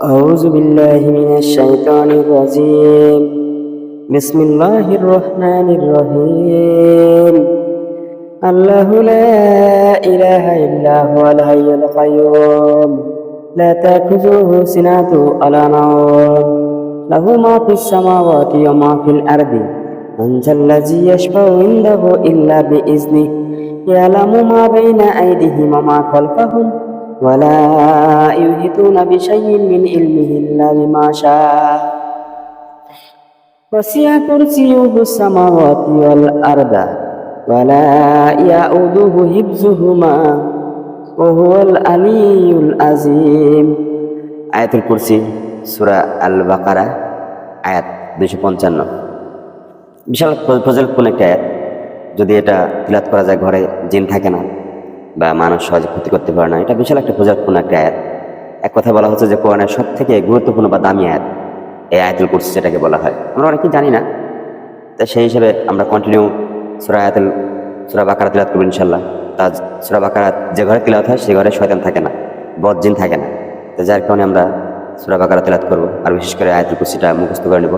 أعوذ بالله من الشيطان الرجيم بسم الله الرحمن الرحيم الله لا إله إلا هو الحي القيوم لا تأخذه سنة ولا نوم له ما في السماوات وما في الأرض من ذا الذي يشفع عنده إلا بإذنه يعلم ما بين أيديهم وما خلفهم ولا يحيطون بشيء من علمه إلا بما شاء وسع كرسيه السماوات والأرض ولا يؤوده حفظهما وهو العلي العظيم আয়াতুল কুরসি সূরা আল বাকারা আয়াত 255 বিশাল ফজিলতপূর্ণ একটা আয়াত। যদি এটা তিলাওয়াত করা যায়, ঘরে জিন থাকে না বা মানুষ সহজে ক্ষতি করতে পারে না, এটা বিশাল একটা ফজিলতপূর্ণ একটা আয়াত। এক কথা বলা হচ্ছে যে কোরআনের সব থেকে গুরুত্বপূর্ণ বা দামি আয়াত এই আয়াতুল কুরসি, যেটাকে বলা হয়। আমরা অনেকেই জানি না, তা সেই হিসেবে আমরা কন্টিনিউ সূরা বাকারা তিলাওয়াত করব ইনশাআল্লাহ। তা সূরা বাকারা যে ঘরে তিলাওয়াত হয় সেই ঘরে শয়তান থাকে না, বদ জিন থাকে না। তো যার কারণে আমরা সূরা বাকারা তিলাওয়াত করব, আর বিশেষ করে আয়াতুল কুরসিটা মুখস্থ করে নেব।